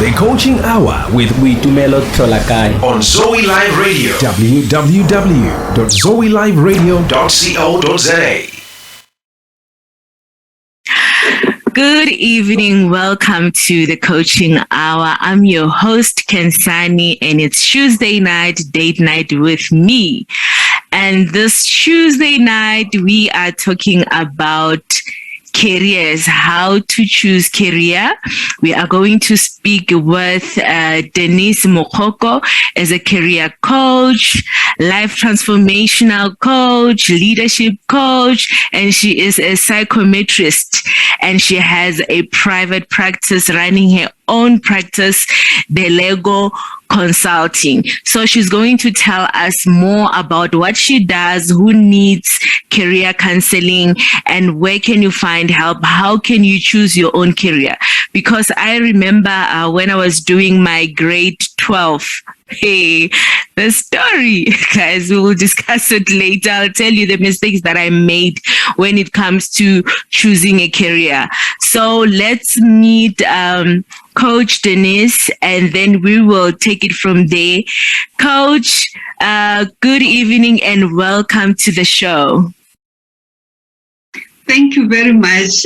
The Coaching Hour with Witumelo Tolakai on Zoe Live Radio. www.zoeliveradio.co.za. Good evening. Welcome to the Coaching Hour. I'm your host, Khensani, and it's Tuesday night, date night with me. And this Tuesday night, we are talking about careers, how to choose career. We are going to speak with Denise Mokoko as a career coach, life transformational coach, leadership coach, and she is a psychometrist, and she has a private practice, running her own practice, the Lego Consulting. So she's going to tell us more about what she does, who needs career counseling, and where can you find help? How can you choose your own career? Because I remember when I was doing my grade 12, hey, the story, guys, we will discuss it later. I'll tell you the mistakes that I made when it comes to choosing a career. So let's meet Coach Denise, and then we will take it from there. Coach, good evening and welcome to the show. Thank you very much,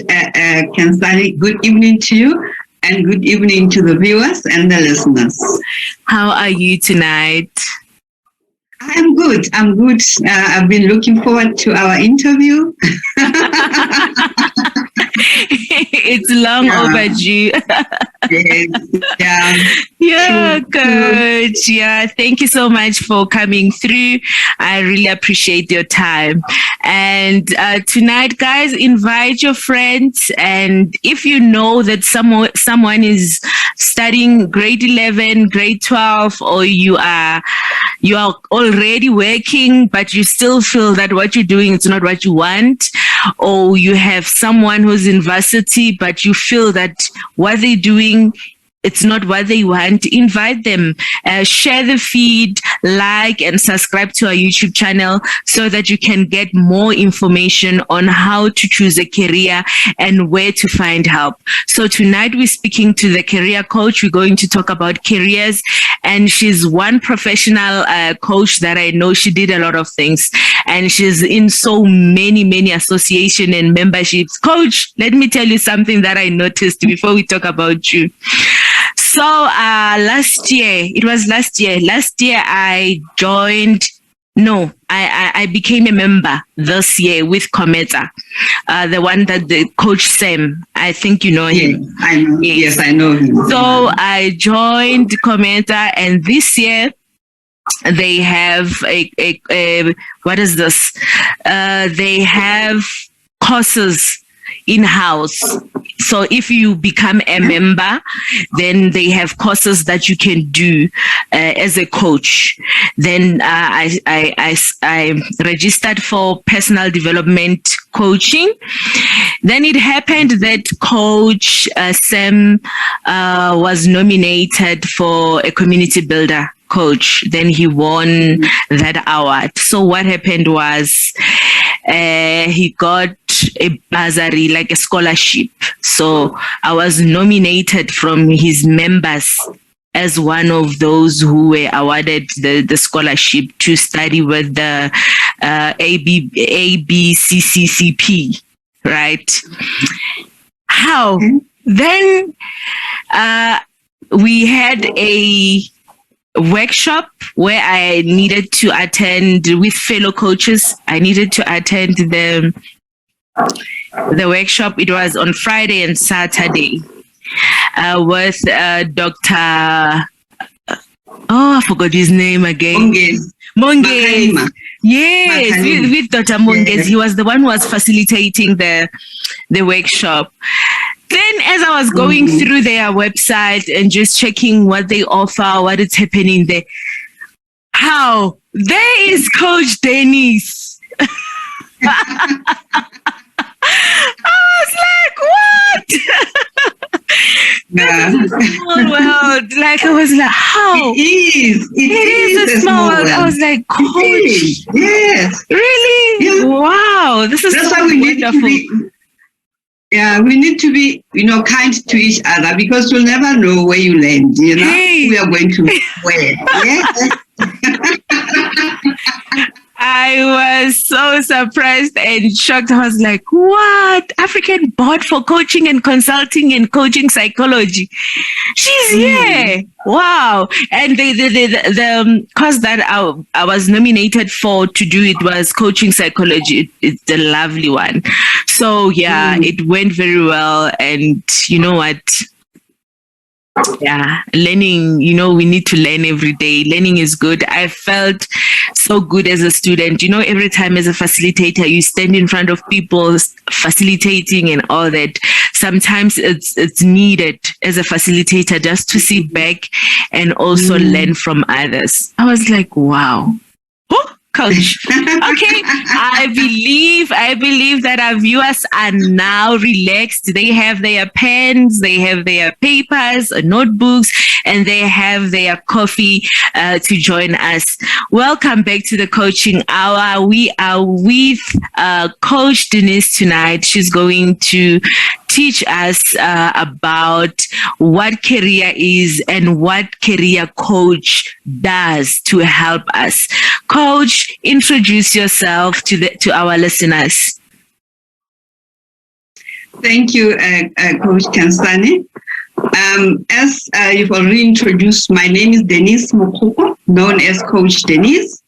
Khensani. Good evening to you, and good evening to the viewers and the listeners. How are you tonight? I'm good. I've been looking forward to our interview. It's long overdue. Yeah, good. Yeah, thank you so much for coming through. I really appreciate your time. And tonight, guys, invite your friends. And if you know that someone is studying grade 11, grade 12, or you are already working, but you still feel that what you're doing is not what you want, or you have someone who's in varsity, but you feel that what they're doing, it's not what they want, invite them, share the feed, like and subscribe to our YouTube channel so that you can get more information on how to choose a career and where to find help. So tonight we're speaking to the career coach. We're going to talk about careers, and she's one professional coach that I know. She did a lot of things, and she's in so many association and memberships. Coach, let me tell you something that I noticed before we talk about you. So last year I became a member this year with Cometa, the one that the coach Sam, I think you know him. Yes, I know. Yes, I know him. So I joined Cometa, and this year they have what is this? They have courses in-house. So if you become a member, then they have courses that you can do as a coach. Then I registered for personal development coaching. Then it happened that Coach Sam was nominated for a community builder coach. Then he won that award. So what happened was he got a bursary, like a scholarship. So I was nominated from his members as one of those who were awarded the scholarship to study with the ABCCCP, right? How? Then we had a workshop where I needed to attend with fellow coaches. I needed to attend the workshop. It was on Friday and Saturday with Dr. I forgot his name again. Monges. Yes, with Dr. Monges. Yes. He was the one who was facilitating the workshop. Then as I was going through their website and just checking what they offer, what is happening there, how? There is Coach Denise. I was like, what? Yeah. This is a small world. Like, I was like, how? It is. It is a small world. I was like, Coach. Yes. Really? Yeah. Wow. This is That's so why we wonderful. need to be. Yeah, we need to be, kind to each other because you'll never know where you land, Hey. We are going to where. Yes. I was so surprised and shocked. I was like, what? African board for coaching and consulting and coaching psychology. She's here. Wow. And the course that I was nominated for to do it was coaching psychology. It's the lovely one. So yeah, it went very well. And you know what? Yeah, learning, we need to learn every day. Learning is good. I felt so good as a student. Every time as a facilitator, you stand in front of people facilitating and all that. Sometimes it's needed as a facilitator just to sit back and also learn from others. I was like, wow. Coach. Okay. I believe that our viewers are now relaxed. They have their pens, they have their papers, notebooks, and they have their coffee to join us. Welcome back to the Coaching Hour. We are with Coach Denise tonight. She's going to teach us about what career is and what career coach does to help us. Coach, introduce yourself to our listeners. Thank you, Coach Khensani. As you've already introduced, my name is Denise Mokoko, known as Coach Denise.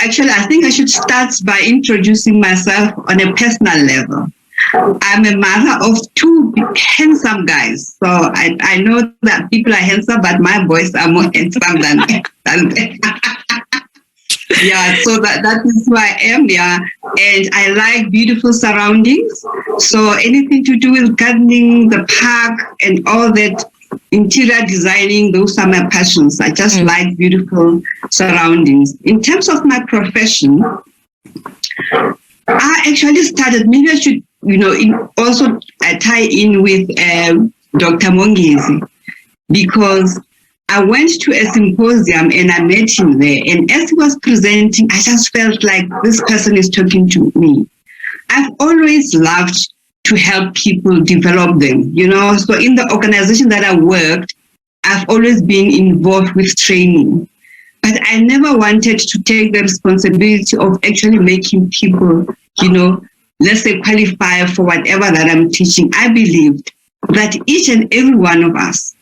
Actually, I think I should start by introducing myself on a personal level. I'm a mother of two handsome guys. So I know that people are handsome, but my boys are more handsome than them. Yeah, so that is who I am, yeah. And I like beautiful surroundings. So anything to do with gardening, the park, and all that, interior designing, those are my passions. I just like beautiful surroundings. In terms of my profession, I actually started, maybe I should, also tie in with Dr. Mongezi, because I went to a symposium and I met him there. And as he was presenting, I just felt like this person is talking to me. I've always loved to help people develop them, So in the organization that I worked, I've always been involved with training. But I never wanted to take the responsibility of actually making people, let's say, qualify for whatever that I'm teaching. I believed that each and every one of us,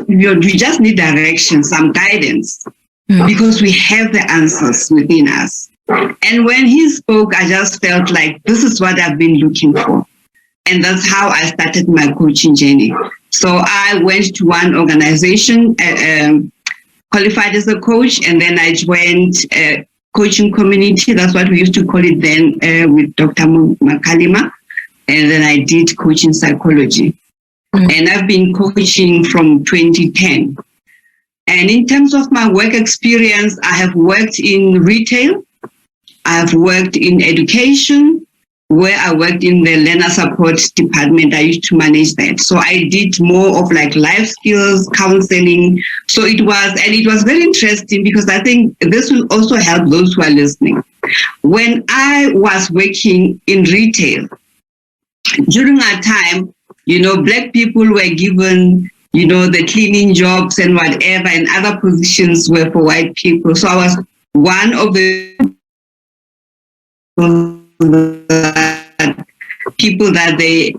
we just need direction, some guidance, because we have the answers within us. And when he spoke, I just felt like this is what I've been looking for. And that's how I started my coaching journey. So I went to one organization, qualified as a coach, and then I joined a coaching community. That's what we used to call it then, with Dr. Makalima. And then I did coaching psychology. And I've been coaching from 2010. And in terms of my work experience, I have worked in retail. I have worked in education, where I worked in the learner support department. I used to manage that. So I did more of like life skills, counseling. So it was very interesting because I think this will also help those who are listening. When I was working in retail, during our time, Black people were given, the cleaning jobs and whatever, and other positions were for white people. So I was one of the people that they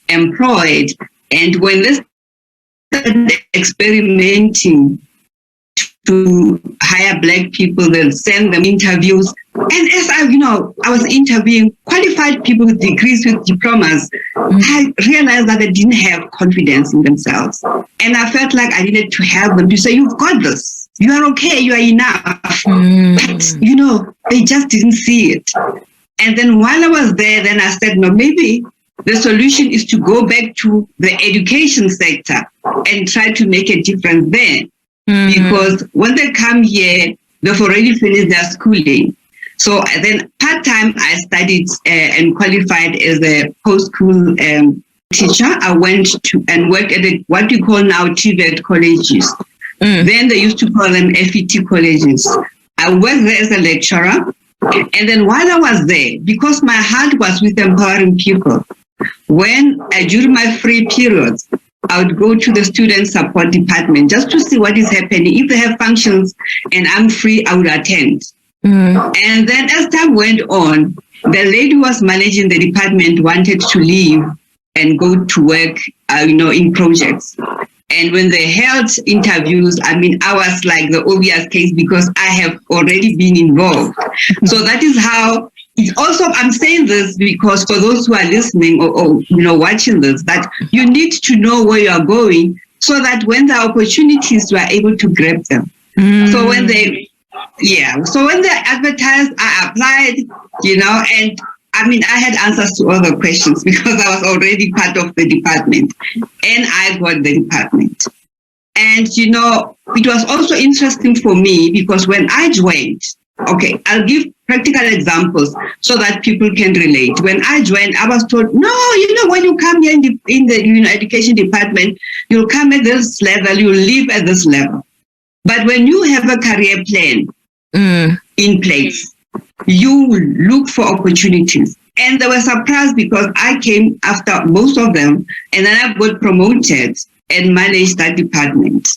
employed. And when they started experimenting to hire Black people, they'll send them interviews. And as I was interviewing qualified people with degrees, with diplomas, I realized that they didn't have confidence in themselves. And I felt like I needed to help them to say, you've got this. You are okay. You are enough. But, they just didn't see it. And then while I was there, then I said, no, maybe the solution is to go back to the education sector and try to make a difference there. Because when they come here, they've already finished their schooling. So then part-time, I studied and qualified as a post-school teacher. I went to and worked at what you call now TVET colleges. Then they used to call them FET colleges. I worked there as a lecturer. And then while I was there, because my heart was with empowering people, when during my free periods, I would go to the student support department just to see what is happening. If they have functions and I'm free, I would attend. And then as time went on, the lady who was managing the department wanted to leave and go to work, in projects. And when they held interviews, I was like the obvious case because I have already been involved. So that is how. Also, I'm saying this because for those who are listening or watching this, that you need to know where you are going so that when the opportunities, you are able to grab them. So when they advertised, I applied, and I had answers to all the questions because I was already part of the department and I got the department. And, it was also interesting for me because when I joined, okay, I'll give practical examples so that people can relate. When I joined, I was told, no, when you come here in the education department, you'll come at this level, you'll live at this level. But when you have a career plan in place, you look for opportunities. And they were surprised because I came after most of them, and then I got promoted and managed that department.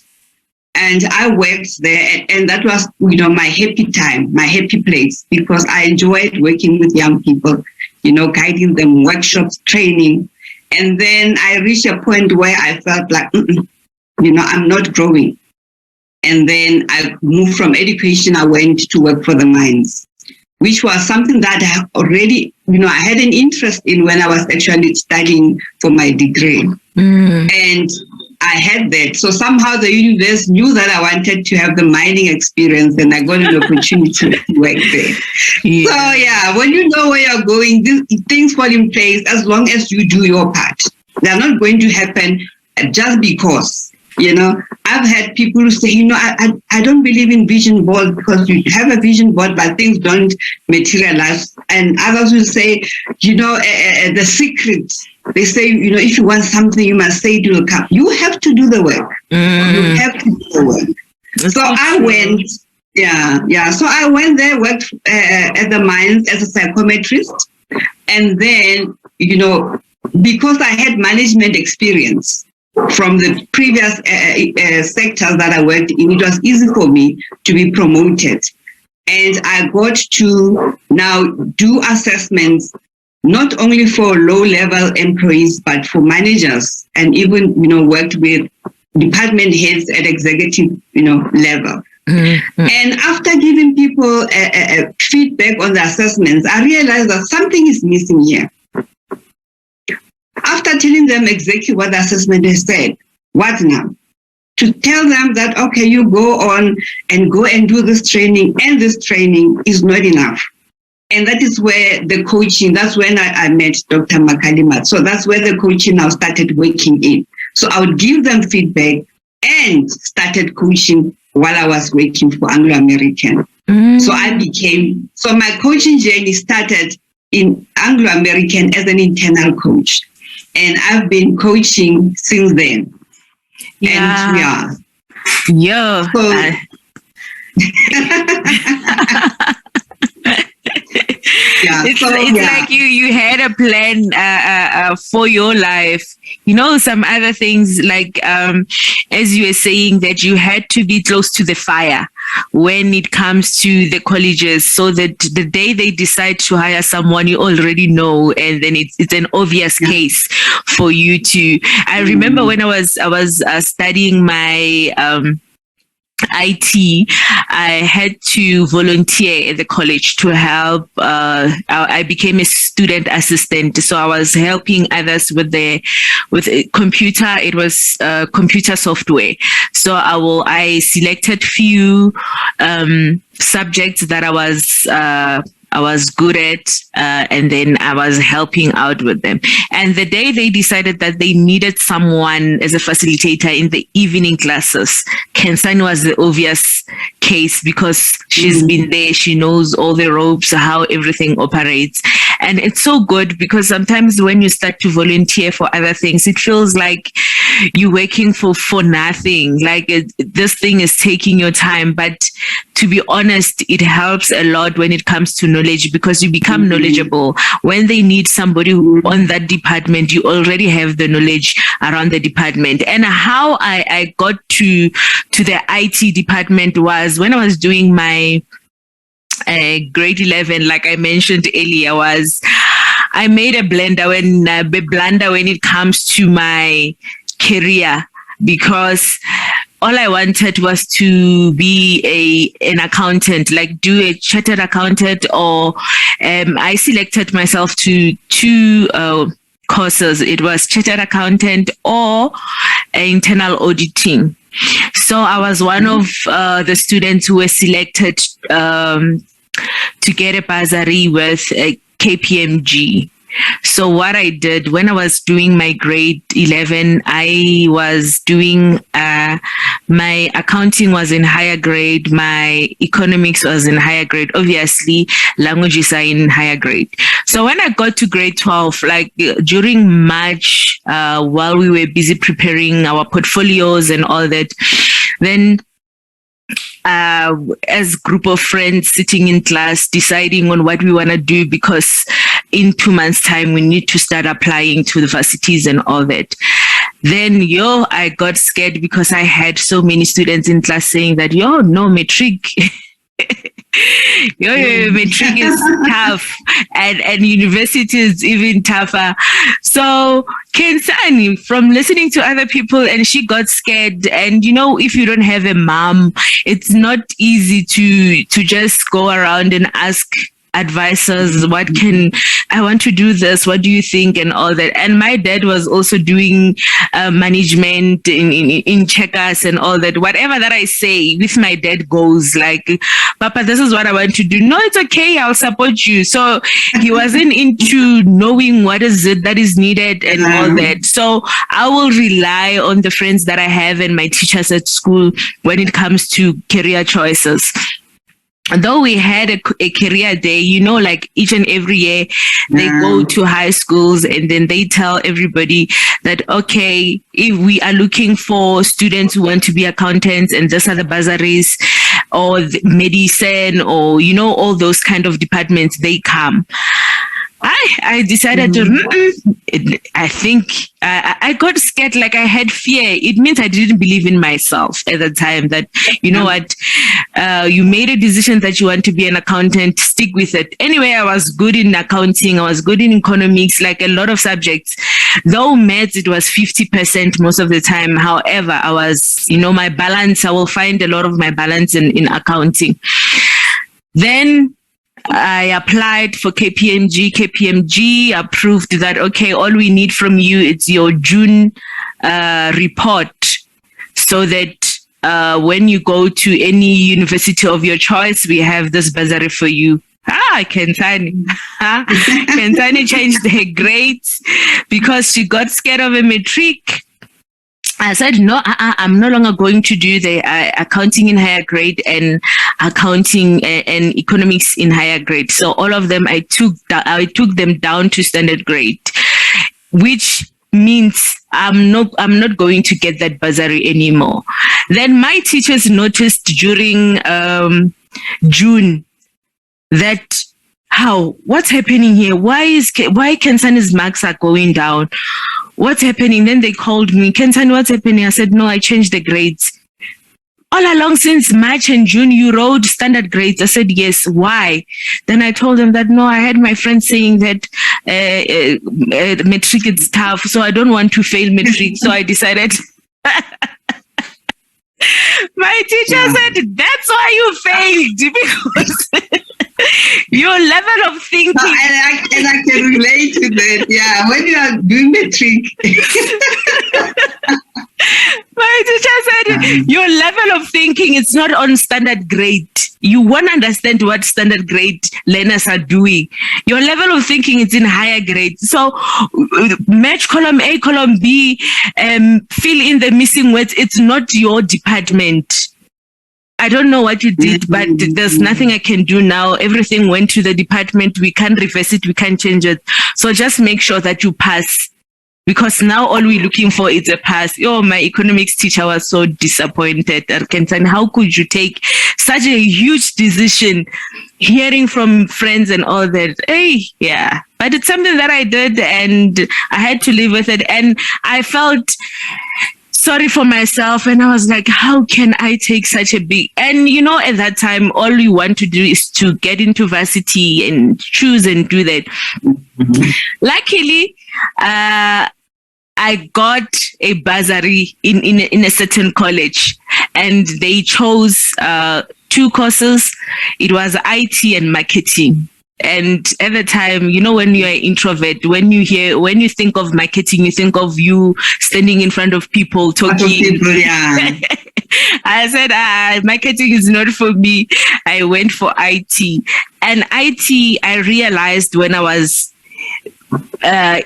And I worked there, and that was, my happy time, my happy place, because I enjoyed working with young people, guiding them, workshops, training. And then I reached a point where I felt like, I'm not growing. And then I moved from education, I went to work for the mines, which was something that I already, I had an interest in when I was actually studying for my degree. And I had that. So somehow the universe knew that I wanted to have the mining experience, and I got an opportunity to work there. So when you know where you're going, things fall in place as long as you do your part. They're not going to happen just because, I've had people who say, I don't believe in vision boards because you have a vision board, but things don't materialize. And others will say, the secret. They say, if you want something, you must say it will come. You have to do the work. You have to do the work. So I went, So I went there, worked at the mines as a psychometrist. And then, because I had management experience from the previous sectors that I worked in, it was easy for me to be promoted. And I got to now do assessments not only for low-level employees, but for managers, and even, worked with department heads at executive, level. And after giving people feedback on the assessments, I realized that something is missing here. After telling them exactly what the assessment has said, what now? To tell them that, okay, you go on and do this training, and this training is not enough. And that is where the coaching, that's when I met Dr. Makalima. So that's where the coaching now started working in. So I would give them feedback and started coaching while I was working for Anglo-American. So my coaching journey started in Anglo-American as an internal coach. And I've been coaching since then. Yeah. It's like you had a plan for your life. Some other things like as you were saying, that you had to be close to the fire when it comes to the colleges, so that the day they decide to hire someone, you already know, and then it's an obvious case for you to. I remember when I was studying my IT, I had to volunteer at the college to help. I became a student assistant, so I was helping others with a computer. It was computer software. So I selected few subjects that I was I was good at, and then I was helping out with them. And the day they decided that they needed someone as a facilitator in the evening classes, Khensani was the obvious case because she's been there, she knows all the ropes, how everything operates. And it's so good because sometimes when you start to volunteer for other things, it feels like you're working for nothing. Like this thing is taking your time. But to be honest, it helps a lot when it comes to knowledge because you become knowledgeable. When they need somebody on that department, you already have the knowledge around the department. And how I got to the IT department was when I was doing my grade 11, like I mentioned earlier, I made a blunder when it comes to my career because all I wanted was to be an accountant, like do a chartered accountant, or I selected myself to two courses. It was chartered accountant or internal auditing. So I was one of the students who were selected to get a bursary with KPMG. So what I did when I was doing my grade 11, I was doing my accounting was in higher grade, my economics was in higher grade. Obviously, languages are in higher grade. So when I got to grade 12, like during March, while we were busy preparing our portfolios and all that, then as group of friends sitting in class deciding on what we want to do because in 2 months time we need to start applying to the universities and all that. Then I got scared because I had so many students in class saying that no matric matric is tough and university is even tougher. So Khensani, from listening to other people, and she got scared. And if you don't have a mom, it's not easy to just go around and ask advisors, I want to do this, what do you think, and all that. And my dad was also doing management in Checkers and all that. Whatever that I say with my dad goes like, Papa, this is what I want to do. No, it's okay, I'll support you. So he wasn't into knowing what is it that is needed and all that. So I will rely on the friends that I have and my teachers at school when it comes to career choices. Though we had a career day, like each and every year they go to high schools and then they tell everybody that, okay, if we are looking for students who want to be accountants and these are the bursaries or the medicine or, all those kind of departments, they come. I decided to, I think I got scared, like I had fear. It means I didn't believe in myself at the time that, what, you made a decision that you want to be an accountant, stick with it. Anyway, I was good in accounting. I was good in economics, like a lot of subjects. Though maths, it was 50% most of the time. However, I was, my balance, I will find a lot of my balance in accounting. Then I applied for KPMG. KPMG approved that, okay, all we need from you is your June report so that when you go to any university of your choice, we have this bursary for you. Khensani. Khensani changed her grades because she got scared of a matric. I said, no, I'm no longer going to do the accounting in higher grade and accounting and economics in higher grade. So all of them, I took them down to standard grade, which means I'm not going to get that bursary anymore. Then my teachers noticed during June that what's happening here? Why Khensani's marks are going down? What's happening? Then they called me, Khensani, what's happening? I said, no, I changed the grades. All along since March and June, you wrote standard grades. I said, yes. Why? Then I told them that, no, I had my friends saying that matric is tough, so I don't want to fail matric. So I decided. My teacher said, that's why you failed, because your level of thinking. I can relate to that. Yeah, when you are doing matric. My teacher said, your level of thinking is not on standard grade. You won't understand what standard grade learners are doing. Your level of thinking is in higher grade. So match column A, column B, fill in the missing words. It's not your department. I don't know what you did, but there's nothing I can do now. Everything went to the department. We can't reverse it. We can't change it. So just make sure that you pass. Because now all we're looking for is a pass. Oh, my economics teacher was so disappointed. Khensani, how could you take such a huge decision, hearing from friends and all that? Hey, yeah. But it's something that I did and I had to live with it. And I felt sorry for myself, and I was like, how can I take such a big, and at that time all you want to do is to get into varsity and choose and do that. Luckily I got a bursary in a certain college, and they chose 2 courses. It was IT and marketing. And at the time, when you're an introvert, when you think of marketing, you think of you standing in front of people talking. Yeah. I said, marketing is not for me. I went for IT. And IT, I realized when I was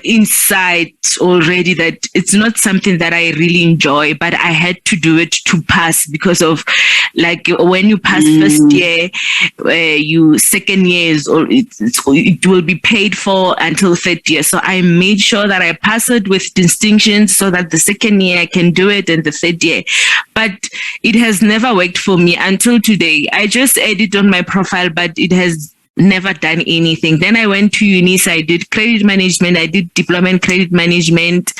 inside already that it's not something that I really enjoy, but I had to do it to pass, because of like when you pass first year, you second years, or it will be paid for until third year. So I made sure that I pass it with distinction so that the second year I can do it and the third year. But it has never worked for me until today. I just edit on my profile, but it has never done anything. Then I went to uni, so I did credit management, I did diploma in credit management.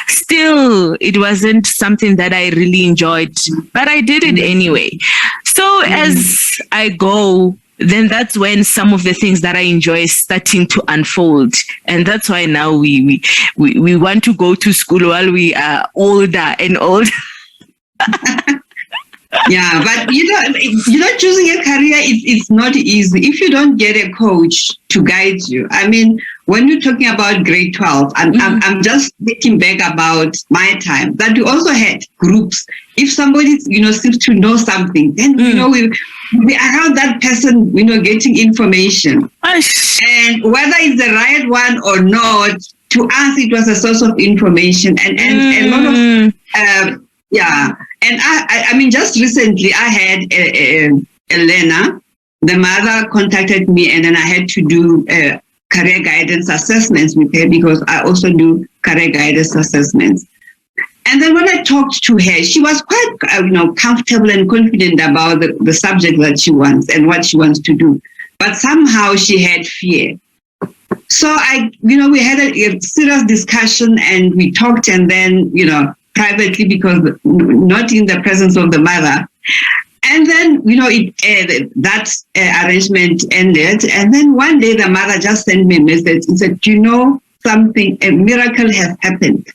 Still, it wasn't something that I really enjoyed, but I did it anyway. So as I go, then that's when some of the things that I enjoy is starting to unfold. And that's why now we want to go to school while we are older and older. Yeah, but choosing a career, it's not easy if you don't get a coach to guide you. I mean, when you're talking about grade 12, I'm just thinking back about my time that we also had groups. If somebody seems to know something, then we around that person, getting information, and whether it's the right one or not. To us, it was a source of information, and a lot of yeah. And I mean, just recently I had a learner. The mother contacted me, and then I had to do career guidance assessments with her, because I also do career guidance assessments. And then when I talked to her, she was quite comfortable and confident about the subject that she wants and what she wants to do. But somehow she had fear. So we had a serious discussion, and we talked, and then privately, because not in the presence of the mother. And then, that arrangement ended. And then one day the mother just sent me a message and said, something, a miracle has happened.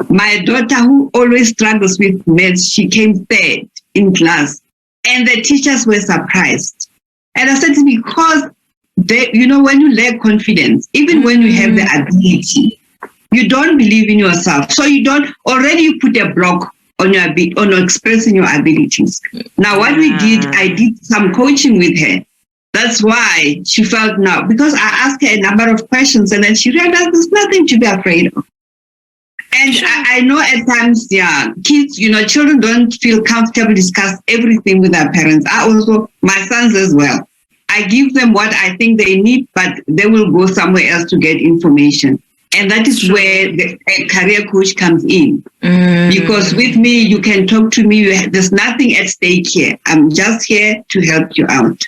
My daughter, who always struggles with maths, she came third in class. And the teachers were surprised. And I said, because when you lack confidence, even when you have the ability, you don't believe in yourself. So you put a block on expressing your abilities. Now, what we did, I did some coaching with her. That's why she felt now, because I asked her a number of questions, and then she realized there's nothing to be afraid of. And I know at times, kids, children don't feel comfortable discuss everything with their parents. My sons as well. I give them what I think they need, but they will go somewhere else to get information. And that is where the career coach comes in. Because with me, you can talk to me. There's nothing at stake here. I'm just here to help you out.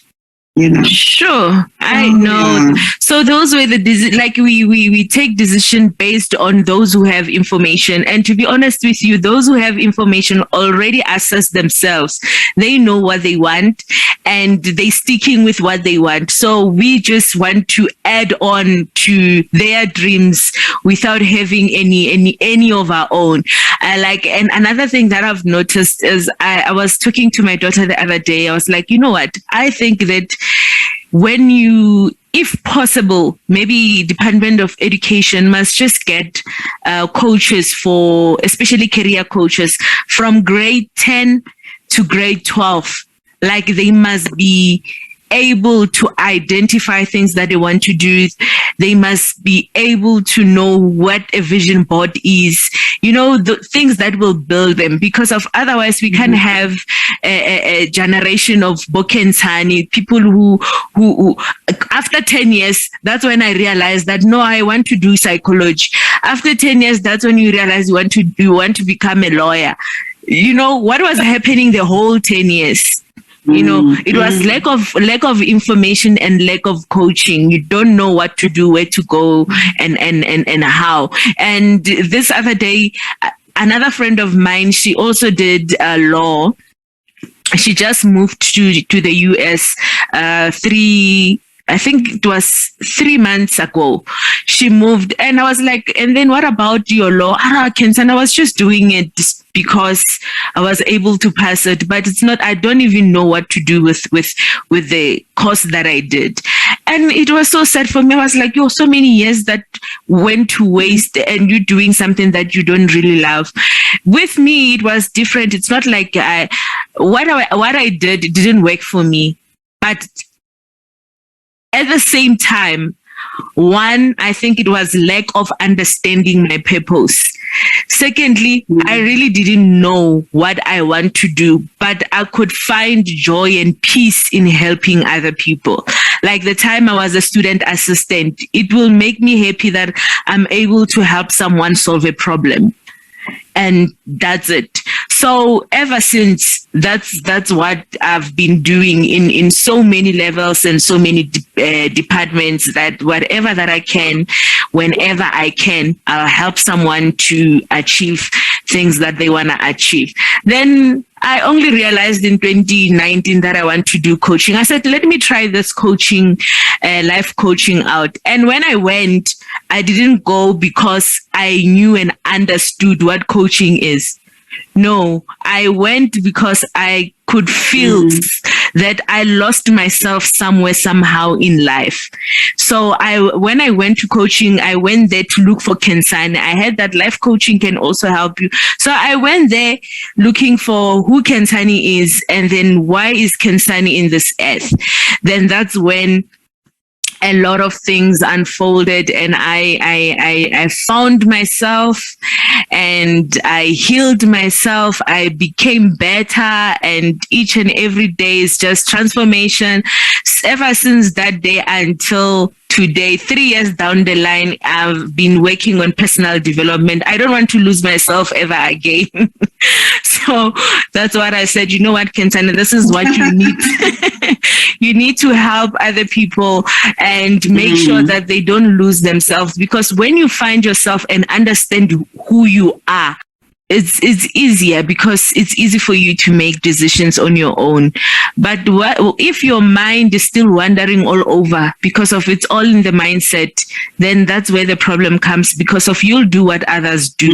Sure, I know. Yeah. So those were we take decision based on those who have information. And to be honest with you, those who have information already assess themselves. They know what they want, and they sticking with what they want. So we just want to add on to their dreams without having any of our own. And another thing that I've noticed is I was talking to my daughter the other day. I was like, you know what? I think that when you, if possible, maybe Department of Education must just get coaches for, especially career coaches, from grade 10 to grade 12. Like, they must be able to identify things that they want to do. They must be able to know what a vision board is, the things that will build them, because of otherwise we can have a generation of Khensani, people who after 10 years, that's when I realized that no, I want to do psychology. After 10 years, that's when you realize you want to become a lawyer. What was happening the whole 10 years? It was lack of information and lack of coaching. You don't know what to do, where to go, and how. And this other day, another friend of mine, she also did law. She just moved to the US I think it was 3 months ago. She moved, and I was like, and then what about your law? And I was just doing it because I was able to pass it, but it's not, I don't even know what to do with the course that I did. And it was so sad for me. I was like, so many years that went to waste, and you're doing something that you don't really love. With me, it was different. It's not like what I did didn't work for me, but at the same time, one, I think it was lack of understanding my purpose. Secondly, I really didn't know what I want to do, but I could find joy and peace in helping other people. Like the time I was a student assistant, it will make me happy that I'm able to help someone solve a problem. And that's it. So ever since, that's what I've been doing in so many levels and so many departments, that whatever that I can, whenever I can, I'll help someone to achieve things that they want to achieve. Then I only realized in 2019 that I want to do coaching. I said, let me try this coaching, life coaching out. And when I went, I didn't go because I knew and understood what coaching is. No, I went because I could feel that I lost myself somewhere, somehow in life. So when I went to coaching, I went there to look for Khensani. I heard that life coaching can also help you. So I went there looking for who Khensani is, and then why is Khensani in this earth. Then that's when a lot of things unfolded, and I found myself, and I healed myself. I became better, and each and every day is just transformation. Ever since that day until today, 3 years down the line, I've been working on personal development. I don't want to lose myself ever again. So that's what I said. You know what, Khensani, this is what you need. You need to help other people and make sure that they don't lose themselves, because when you find yourself and understand who you are, it's easier, because it's easy for you to make decisions on your own. But if your mind is still wandering all over because of it's all in the mindset, then that's where the problem comes, because of you'll do what others do.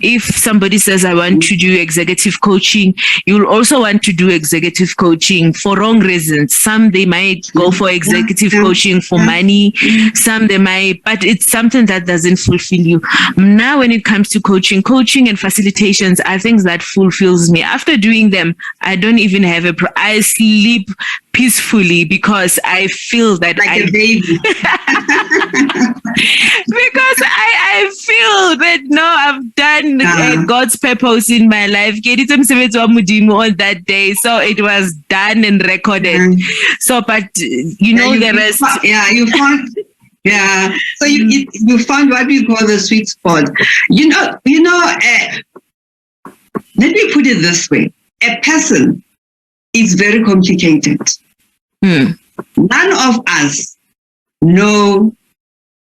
If somebody says, I want to do executive coaching, you'll also want to do executive coaching for wrong reasons. Some, they might go for executive coaching for money. Some, they might, but it's something that doesn't fulfill you. Now, when it comes to coaching and facilitations are things that fulfills me. After doing them, I don't even have I sleep peacefully, because I feel that like a baby. Because I feel that no, I've done God's purpose in my life. On that day, so it was done and recorded. So, but the rest. You found. Yeah, so you found what we call the sweet spot. Let me put it this way: a person is very complicated. None of us know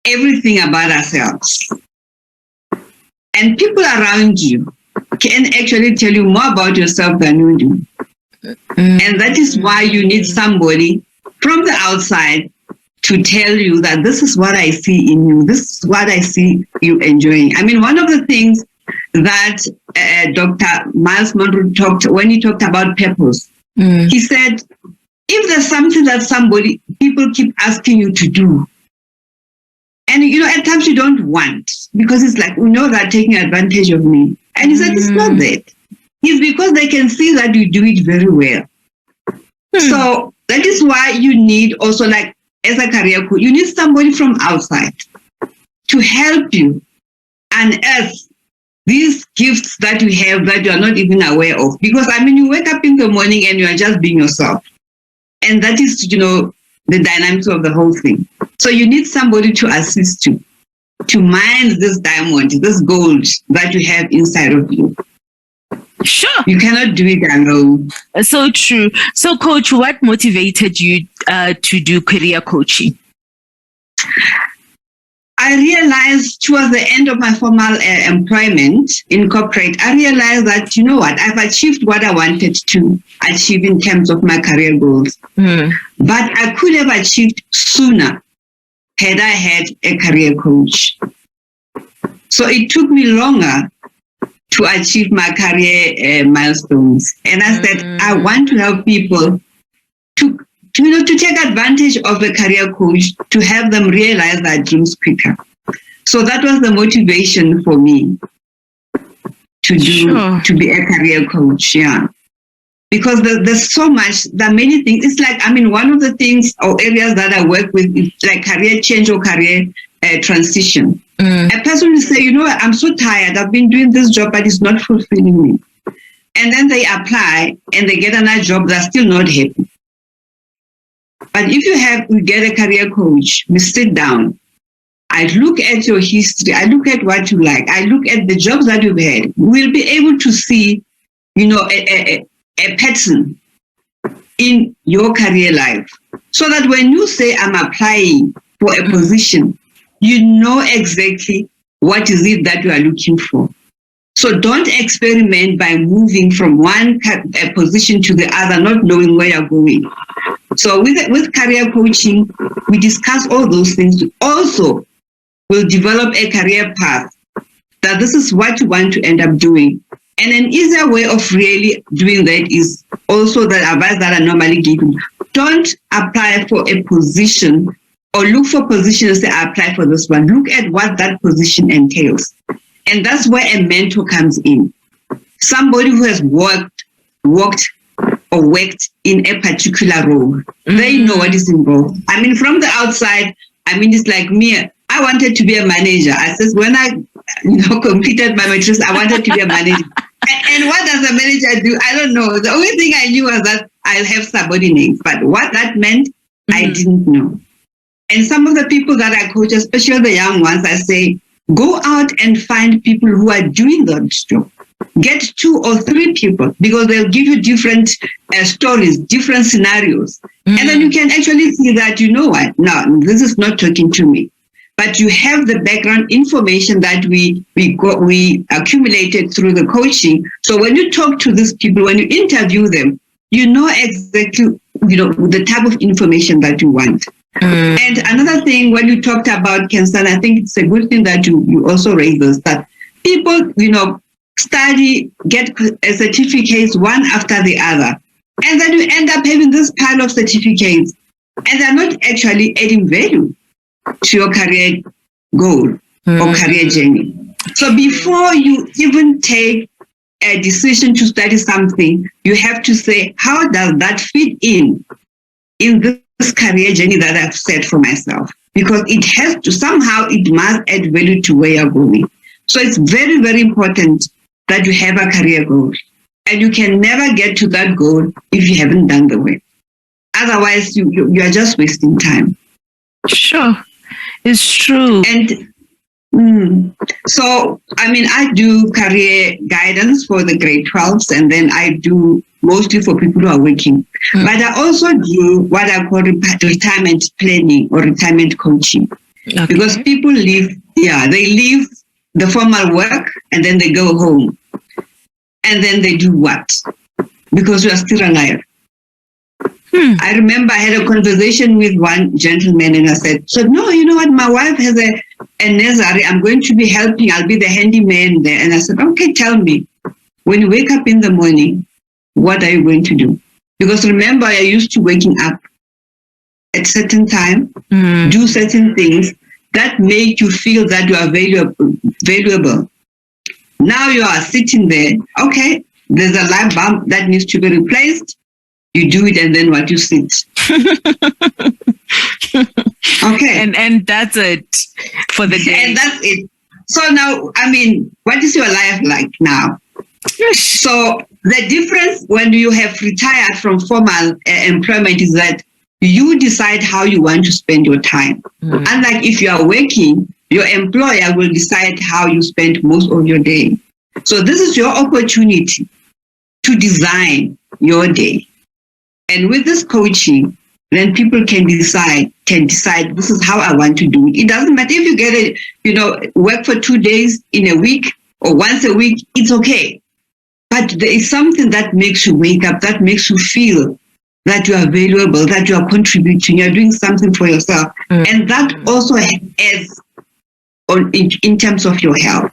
everything about ourselves. And people around you can actually tell you more about yourself than you do. And that is why you need somebody from the outside to tell you that this is what I see in you. This is what I see you enjoying. I mean, one of the things that Dr. Miles Monroe talked, when he talked about purpose, he said, if there's something that somebody people keep asking you to do. And, at times you don't want, because it's like, they're taking advantage of me. And he said, it's not that. It's because they can see that you do it very well. So that is why you need also, like, as a career coach, you need somebody from outside to help you unearth these gifts that you have that you are not even aware of. Because, you wake up in the morning and you are just being yourself. And that is, the dynamics of the whole thing. So you need somebody to assist you, to mine this diamond, this gold that you have inside of you. Sure. You cannot do it alone. So true. So, Coach, what motivated you to do career coaching? I realized towards the end of my formal employment in corporate, I realized that, I've achieved what I wanted to achieve in terms of my career goals. But I could have achieved sooner had I had a career coach. So it took me longer to achieve my career milestones. And I said, I want to help people to take advantage of a career coach, to help them realize their dreams quicker. So that was the motivation for me to be a career coach. Yeah. Because there's so much, there are many things. It's like, one of the things or areas that I work with is like career change or career transition. A person will say, I'm so tired. I've been doing this job, but it's not fulfilling me. And then they apply and they get another job. They're still not happy. But if you get a career coach, we sit down. I look at your history. I look at what you like. I look at the jobs that you've had. We'll be able to see, a pattern in your career life. So that when you say, I'm applying for a position, you know exactly what is it that you are looking for. So don't experiment by moving from one position to the other, not knowing where you're going. So with career coaching, we discuss all those things. Also, we'll develop a career path that this is what you want to end up doing. And an easier way of really doing that is also the advice that I normally give you. Don't apply for a position or look for positions that apply for this one. Look at what that position entails. And that's where a mentor comes in. Somebody who has worked in a particular role. They know what is involved. From the outside, it's like me. I wanted to be a manager. I said, when I completed my matrix, I wanted to be a manager. And what does a manager do? I don't know. The only thing I knew was that I'll have subordinates. But what that meant, I didn't know. And some of the people that I coach, especially the young ones, I say, go out and find people who are doing that job. Get 2 or 3 people, because they'll give you different stories, different scenarios. And then you can actually see that, no, this is not talking to me. But you have the background information that we accumulated through the coaching. So when you talk to these people, when you interview them, you know exactly, the type of information that you want. And another thing, when you talked about Khensani, I think it's a good thing that you also raised this, that people, study, get certificates one after the other. And then you end up having this pile of certificates, and they're not actually adding value to your career goal or career journey. So before you even take a decision to study something, you have to say, how does that fit in this career journey that I've set for myself? Because it has to, somehow it must add value to where you're going. So it's very, very important that you have a career goal. And you can never get to that goal if you haven't done the work. Otherwise, you are just wasting time. Sure. It's true. And so, I do career guidance for the grade 12s, and then I do mostly for people who are working. But I also do what I call retirement planning or retirement coaching. Okay. Because people leave the formal work and then they go home. And then they do what? Because we are still alive. I remember I had a conversation with one gentleman and I said, so no, you know what, my wife has a nursery. I'm going to be helping. I'll be the handyman there. And I said, okay, tell me, when you wake up in the morning, what are you going to do? Because remember, you're used to waking up at certain time, do certain things that make you feel that you are valuable. Now you are sitting there, okay, there's a light bulb that needs to be replaced. You do it, and then what, you sit. Okay. And that's it for the day. And that's it. So now, what is your life like now? So the difference when you have retired from formal employment is that you decide how you want to spend your time. Unlike if you are working, your employer will decide how you spend most of your day. So this is your opportunity to design your day. And with this coaching, then people can decide this is how I want to do it. It doesn't matter if you get work for 2 days in a week or once a week, it's okay. But there is something that makes you wake up, that makes you feel that you are valuable, that you are contributing, you're doing something for yourself. And that also adds in terms of your health.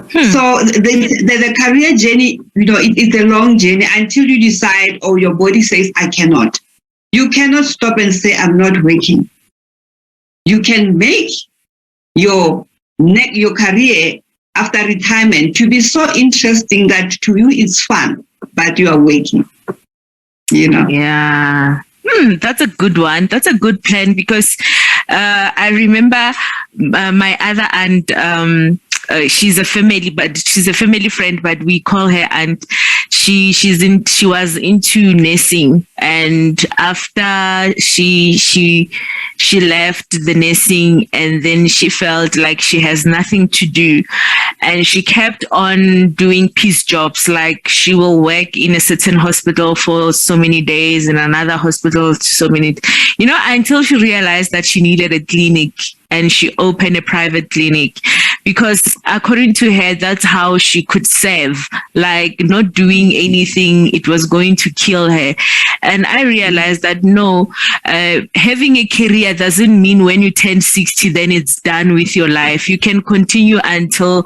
So the career journey, it's a long journey until you decide, or your body says, I cannot. You cannot stop and say, I'm not working. You can make your career after retirement to be so interesting that to you it's fun, but you are working. Yeah. That's a good one. That's a good plan, because I remember my other aunt, she's a family friend, but we call her aunt. She was into nursing, and after she left the nursing, and then she felt like she has nothing to do, and she kept on doing piece jobs, like she will work in a certain hospital for so many days, in another hospital so many, until she realized that she needed a clinic, and she opened a private clinic, because according to her, that's how she could save. Like, not doing anything, it was going to kill her. And I realized that no, having a career doesn't mean when you turn 60, then it's done with your life. You can continue until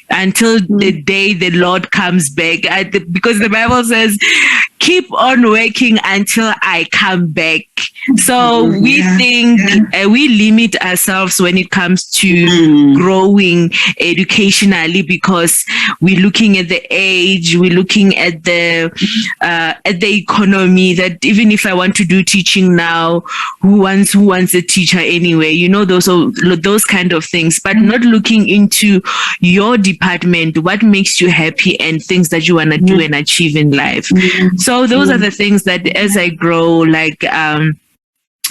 the day the Lord comes back. Because the Bible says, keep on working until I come back. So we think we limit ourselves when it comes to growing educationally, because we're looking at the age, we're looking at the economy, that even if I want to do teaching now, who wants a teacher anyway? Those kind of things, but not looking into your department, what makes you happy, and things that you want to do and achieve in life. So those are the things that as I grow, like,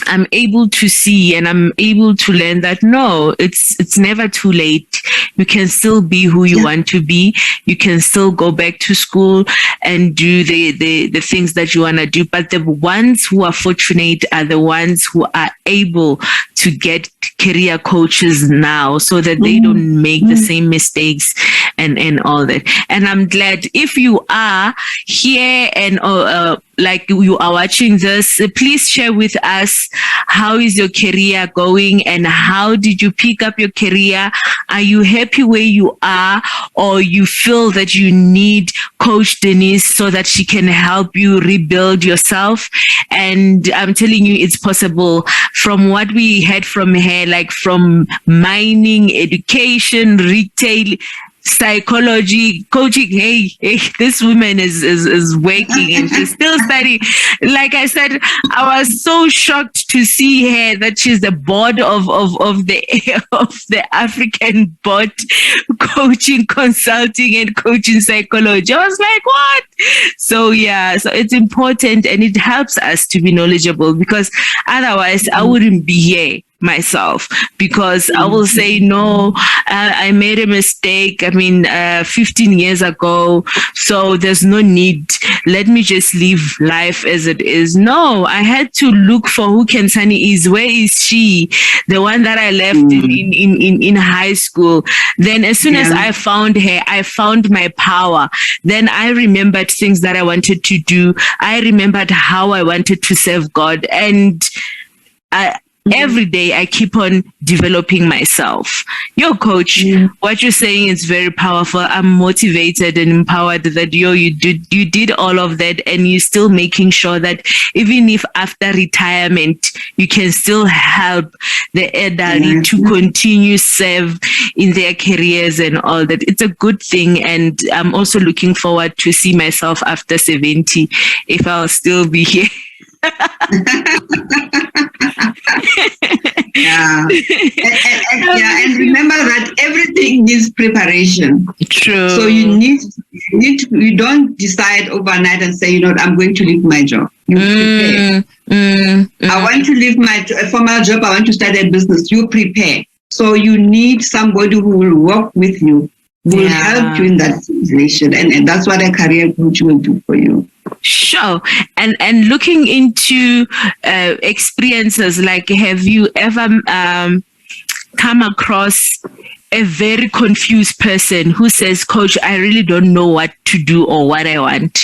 I'm able to see, and I'm able to learn that no, it's never too late. You can still be who you want to be. You can still go back to school and do the things that you want to do. But the ones who are fortunate are the ones who are able to get career coaches now, so that they don't make the same mistakes and all that. And I'm glad if you are here and like you are watching this, please share with us, how is your career going, and how did you pick up your career? Are you happy where you are, or you feel that you need Coach Denise so that she can help you rebuild yourself? And I'm telling you, it's possible. From what we heard from her, like from mining, education, retail, psychology, coaching, hey, this woman is working and she's still studying. Like I said, I was so shocked to see her that she's the board of the African board, coaching, consulting, and coaching psychology. I was like, what? So so it's important, and it helps us to be knowledgeable, because otherwise I wouldn't be here myself, because I will say, no, I made a mistake. 15 years ago, so there's no need. Let me just live life as it is. No, I had to look for who Khensani is. Where is she? The one that I left in high school. Then as soon as I found her, I found my power. Then I remembered things that I wanted to do. I remembered how I wanted to serve God. And every day I keep on developing myself. Yo, coach, what you're saying is very powerful. I'm motivated and empowered that you did all of that, and you're still making sure that even if after retirement, you can still help the elderly to continue serve in their careers and all that. It's a good thing, and I'm also looking forward to see myself after 70 if I'll still be here. And remember that everything needs preparation. True. So you don't decide overnight and say, I'm going to leave my job. You prepare. I want to leave my formal job. I want to start a business. You prepare. So you need somebody who will work with you, who will help you in that situation, and that's what a career coach will do for you. Sure. And looking into experiences, like, have you ever come across a very confused person who says, Coach, I really don't know what to do or what I want?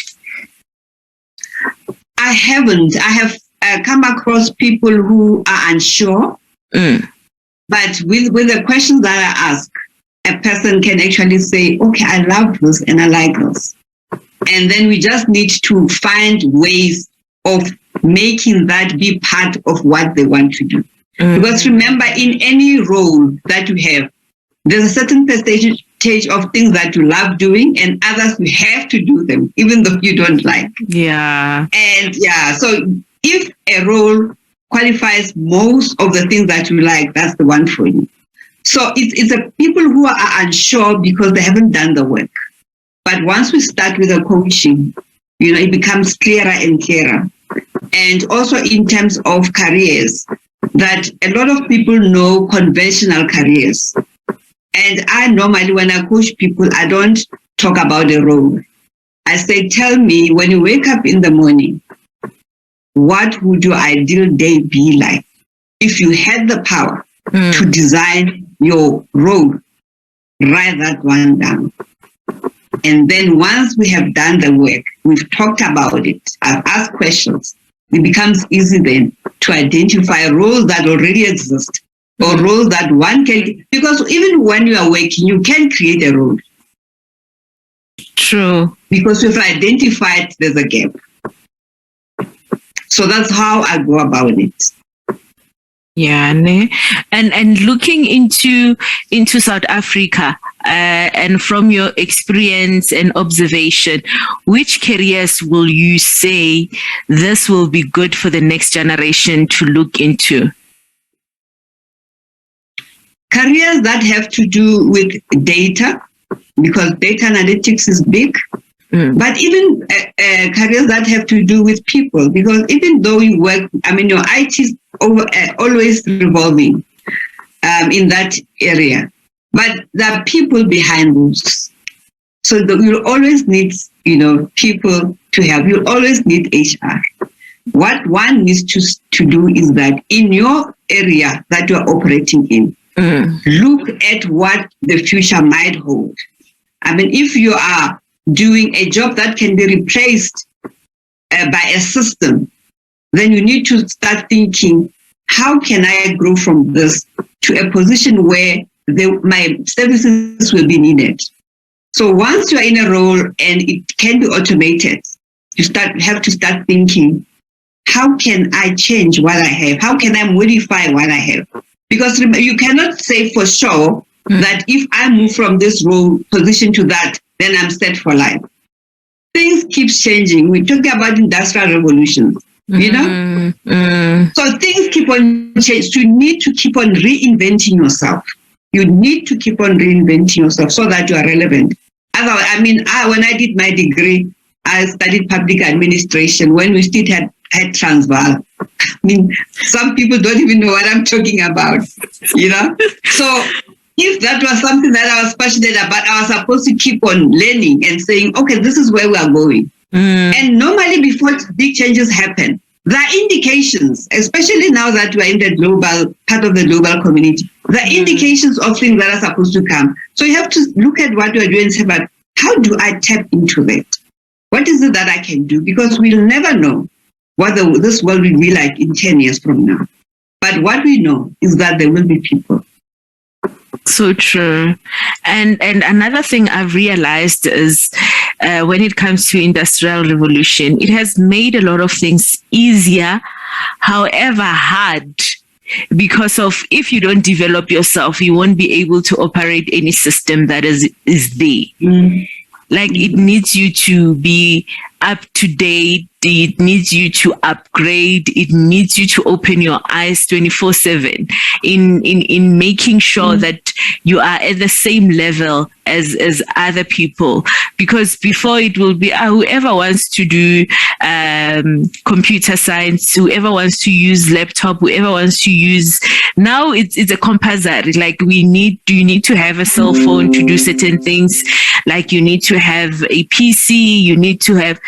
I haven't. I have come across people who are unsure, but with the questions that I ask, a person can actually say, okay, I love this and I like this. And then we just need to find ways of making that be part of what they want to do. Because remember, in any role that you have, there's a certain percentage of things that you love doing, and others you have to do them, even though you don't like. Yeah. And so if a role qualifies most of the things that you like, that's the one for you. So it's a people who are unsure because they haven't done the work. But once we start with the coaching, it becomes clearer and clearer. And also in terms of careers, that a lot of people know conventional careers. And I normally, when I coach people, I don't talk about the role. I say, tell me, when you wake up in the morning, what would your ideal day be like? If you had the power to design your role, write that one down. And then once we have done the work, we've talked about it, I've asked questions, it becomes easy then to identify roles that already exist or roles that one can, because even when you are working, you can create a role. True. Because we've identified there's a gap. So that's how I go about it. Yeah, and looking into South Africa, and from your experience and observation, which careers will you say this will be good for the next generation to look into? Careers that have to do with data, because data analytics is big. But even careers that have to do with people, because even though you work, your IT is always revolving in that area. But there are people behind those. So you'll always need, people to help. You'll always need HR. What one needs to do is that in your area that you're operating in, look at what the future might hold. If you are doing a job that can be replaced by a system, then you need to start thinking, how can I grow from this to a position where my services will be needed? So once you're in a role and it can be automated, you have to start thinking, how can I change what I have? How can I modify what I have? Because you cannot say for sure that if I move from this role position to that, then I'm set for life. Things keep changing. We talk about industrial revolutions, So things keep on changing. So you need to keep on reinventing yourself. You need to keep on reinventing yourself so that you are relevant. Otherwise, when I did my degree, I studied public administration when we still had Transvaal. Some people don't even know what I'm talking about, So if that was something that I was passionate about, I was supposed to keep on learning and saying, okay, this is where we are going. And normally before big changes happen, there are indications, especially now that we are in the global, part of the global community, there are indications of things that are supposed to come. So you have to look at what you are doing and say, but how do I tap into that? What is it that I can do? Because we'll never know what this world will be like in 10 years from now. But what we know is that there will be people. So true. And another thing I've realized is when it comes to industrial revolution, it has made a lot of things easier, however hard, because of if you don't develop yourself, you won't be able to operate any system that is there. Like it needs you to be up to date. It needs you to upgrade. It needs you to open your eyes 24/7 in making sure that you are at the same level as other people. Because before it will be whoever wants to do computer science, whoever wants to use laptop, whoever wants to use. Now it's a compulsory. Like you need to have a cell phone to do certain things. Like you need to have a PC. You need to have,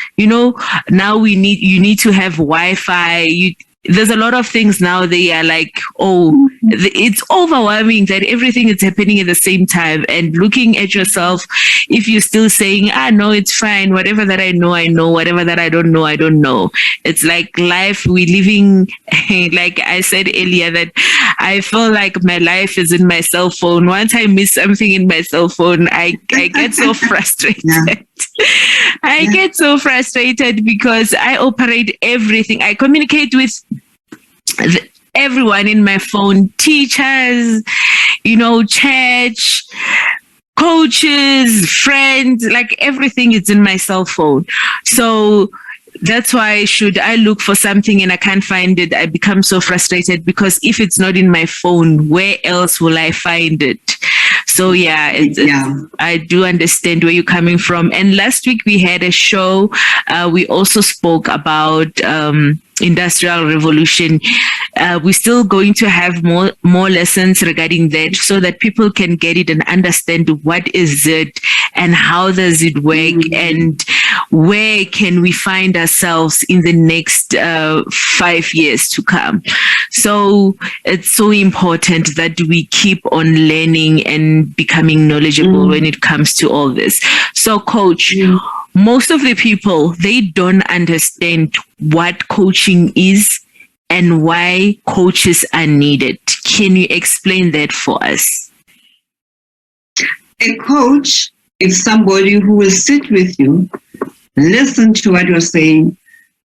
now you need to have Wi-Fi. There's a lot of things now. They are like, it's overwhelming that everything is happening at the same time. And looking at yourself, if you're still saying, no, it's fine. Whatever that I know, I know. Whatever that I don't know, I don't know. It's like life. We're living, like I said earlier, that I feel like my life is in my cell phone. Once I miss something in my cell phone, I get so frustrated. Yeah. I get so frustrated because I operate everything. I communicate with everyone in my phone, teachers, church, coaches, friends, like everything is in my cell phone. So that's why should I look for something and I can't find it, I become so frustrated, because if it's not in my phone, where else will I find it? So I do understand where you're coming from. And last week we had a show. We also spoke about industrial revolution. We're still going to have more lessons regarding that, so that people can get it and understand what is it and how does it work, and where can we find ourselves in the next 5 years to come. So it's so important that we keep on learning and becoming knowledgeable when it comes to all this. So Coach, most of the people, they don't understand what coaching is and why coaches are needed. Can you explain that for us? A coach is somebody who will sit with you, listen to what you're saying,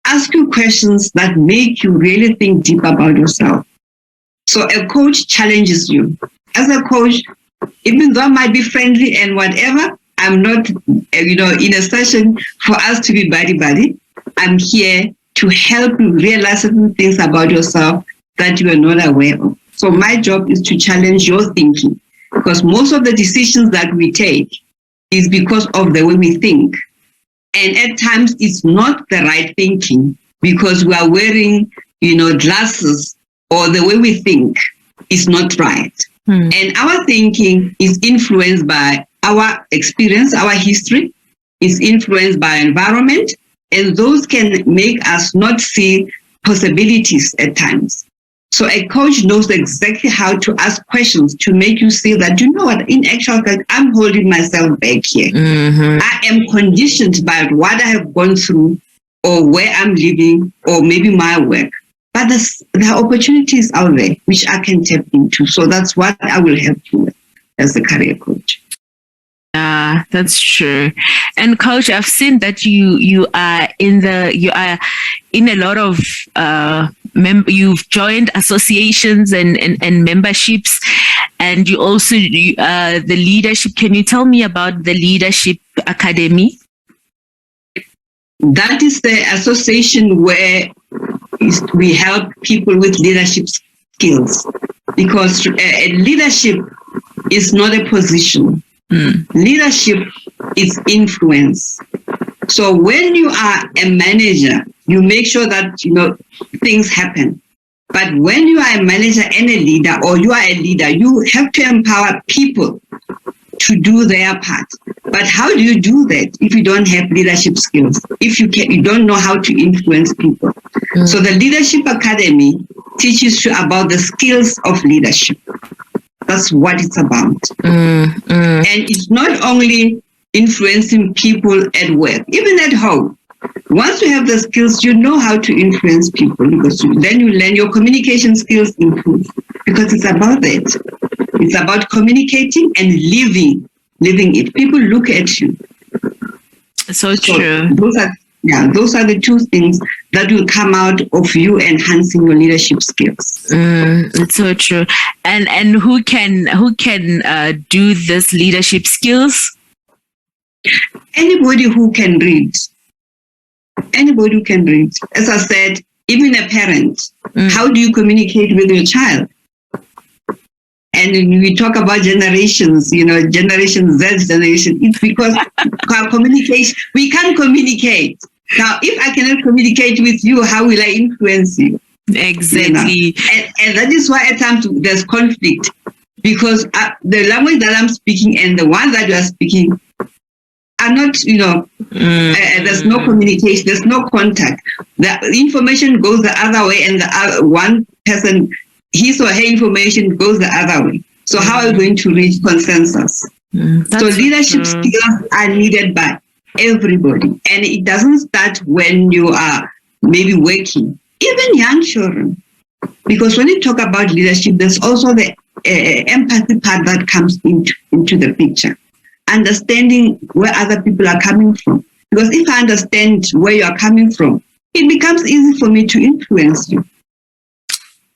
ask you questions that make you really think deep about yourself. So a coach challenges you. As a coach, even though I might be friendly and whatever, I'm not, in a session for us to be buddy-buddy. I'm here to help you realize certain things about yourself that you are not aware of. So my job is to challenge your thinking, because most of the decisions that we take is because of the way we think. And at times it's not the right thinking because we are wearing, glasses, or the way we think is not right. And our thinking is influenced by our experience, our history, is influenced by environment, and those can make us not see possibilities at times. So a coach knows exactly how to ask questions to make you see that, in actual fact, I'm holding myself back here. I am conditioned by what I have gone through, or where I'm living, or maybe my work. But there are opportunities out there which I can tap into. So that's what I will help you with as a career coach. That's true. And Coach, I've seen that you are in a lot of you've joined associations and memberships, and you also the leadership. Can you tell me about the Leadership Academy? That is the association where we help people with leadership skills, because leadership is not a position. Leadership is influence. So when you are a manager, you make sure that things happen. But when you are a manager and a leader, or you are a leader, you have to empower people to do their part. But how do you do that if you don't have leadership skills? If you don't know how to influence people? So the Leadership Academy teaches you about the skills of leadership. That's what it's about. And it's not only influencing people at work, even at home. Once you have the skills, you know how to influence people, because then you learn your communication skills improve, because it's about that. It's about communicating and living it. People look at you. So true. Those are the two things that will come out of you enhancing your leadership skills. It's so true. And who can do this leadership skills? Anybody who can read. Anybody who can read. As I said, even a parent. How do you communicate with your child? And when we talk about generations, Generation Z generation, it's because our communication, we can't communicate. Now, if I cannot communicate with you, how will I influence you? Exactly. And that is why at times there's conflict, because the language that I'm speaking and the one that you are speaking are not, there's no communication, there's no contact. The information goes the other way, and the one person, his or her information goes the other way. So how are we going to reach consensus? So leadership skills are needed by everybody. And it doesn't start when you are maybe working, even young children. Because when you talk about leadership, there's also the empathy part that comes into the picture. Understanding where other people are coming from. Because if I understand where you are coming from, it becomes easy for me to influence you.